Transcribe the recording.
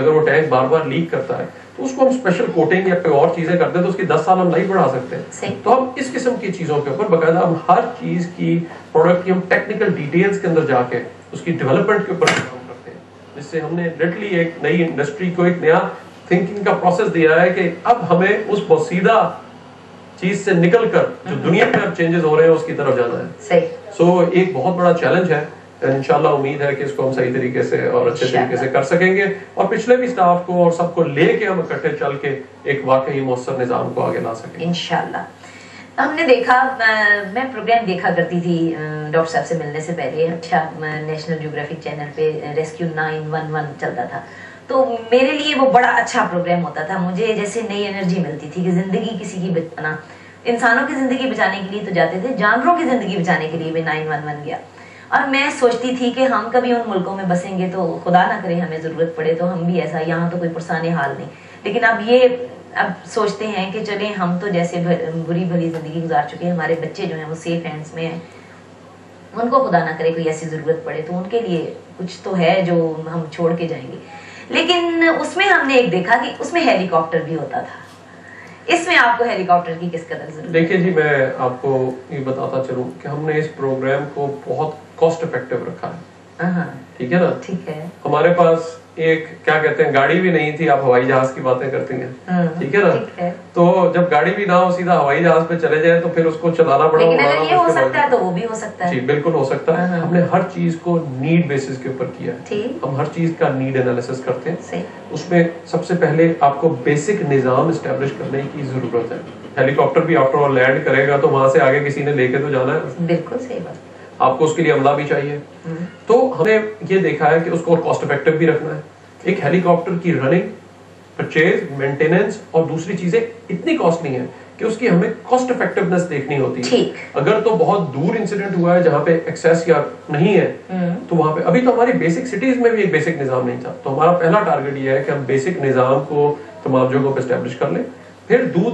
اگر وہ ٹینک بار بار لیک کرتا ہے تو اس کو ہم اسپیشل کوٹنگ یا کوئی اور چیزیں کرتے ہیں تو اس کی 10 سال ہم نہیں بڑھا سکتے ہیں. تو ہم اس قسم کی چیزوں کے اوپر باقاعدہ ہم ہر چیز کی پروڈکٹ کی ہم ٹیکنیکل ڈیٹیلز کے اندر جا کے اس کی ڈیولپمنٹ کے اوپر کام کرتے ہیں, جس سے ہم نے لٹرلی ایک نئی انڈسٹری کو ایک نیا تھنکنگ کا پروسیس دیا ہے کہ اب ہمیں اس بوسیدہ چیز سے نکل کر جو دنیا میں اب چینجز ہو رہے ہیں اس کی طرف جانا ہے. سو ایک بہت بڑا چیلنج ہے, انشاءاللہ امید ہے کہ اس کو ہم صحیح طریقے سے اور اچھے طریقے سے کر سکیں گے, اور پچھلے بھی سٹاف کو اور سب کو لے کے ہم اکٹھے چل کے ایک واقعی مؤثر نظام کو آگے لا سکیں. انشاءاللہ. ہم نے دیکھا, میں پروگرام دیکھا کرتی تھی ڈاکٹر صاحب سے ملنے سے پہلے, اچھا نیشنل جیوگرافک چینل پہ ریسکیو 911 چلتا تھا, تو میرے لیے وہ بڑا اچھا پروگرام ہوتا تھا. مجھے جیسے نئی انرجی ملتی تھی کہ زندگی کسی کی بچانا, انسانوں کی زندگی بچانے کے لیے تو جاتے تھے, جانوروں کی زندگی بچانے کے لیے بھی 911 گیا. اور میں سوچتی تھی کہ ہم کبھی ان ملکوں میں بسیں گے تو خدا نہ کرے ہمیں ضرورت پڑے تو ہم بھی ایسا, یہاں تو کوئی پرسان حال نہیں, لیکن اب سوچتے ہیں کہ چلیں ہم تو جیسے بری بھلی زندگی گزار چکے ہیں, ہمارے بچے جو ہیں وہ سیف ہینڈس میں ہیں, ان کو خدا نہ کرے کوئی ایسی ضرورت پڑے تو ان کے لیے کچھ تو ہے جو ہم چھوڑ کے جائیں گے. لیکن اس میں ہم نے ایک دیکھا کہ اس میں ہیلی کاپٹر بھی ہوتا تھا. اس میں آپ کو ہیلی کاپٹر کی کس قدر ضرورت؟ دیکھیے جی, میں آپ کو یہ بتاتا چلوں کہ ہم نے اس پروگرام کو بہت کاسٹ افیکٹو رکھا ہے. ٹھیک ہے نا, ٹھیک ہے. ہمارے پاس ایک کیا کہتے ہیں گاڑی بھی نہیں تھی, آپ ہوائی جہاز کی باتیں کرتی ہیں, ٹھیک ہے نا, تو جب گاڑی بھی نہ ہو سیدھا ہوائی جہاز پہ چلے جائیں تو پھر اس کو چلانا پڑا. لیکن اگر یہ ہو سکتا ہے تو وہ بھی ہو سکتا ہے. جی بالکل ہو سکتا ہے. ہم نے ہر چیز کو نیڈ بیسس کے اوپر کیا ہے. ہم ہر چیز کا نیڈ انالیسس کرتے ہیں. اس میں سب سے پہلے آپ کو بیسک نظام اسٹیبلش کرنے کی ضرورت ہے. ہیلی کاپٹر بھی آفٹر آل لینڈ کرے گا تو وہاں سے آگے کسی نے لے کے تو جانا ہے. بالکل صحیح بات. آپ کو اس کے لیے عملہ بھی چاہیے. تو ہم نے یہ دیکھا ہے کہ اس کو کاسٹ افیکٹو بھی رکھنا ہے. ایک ہیلی کاپٹر کی رننگ, پرچیز, مینٹیننس اور دوسری چیزیں اتنی کاسٹلی ہیں کہ اس کی ہمیں کاسٹ افیکٹونیس دیکھنی ہوتی ہے. اگر تو بہت دور انسیڈنٹ ہوا ہے جہاں پہ ایکسیس یا نہیں ہے تو وہاں پہ, ابھی تو ہماری بیسک سٹیز میں بھی ایک بیسک نظام نہیں تھا, تو ہمارا پہلا ٹارگٹ یہ ہے کہ ہم بیسک نظام کو تمام جگہوں پہ اسٹیبلش کر لیں. پھر دودھ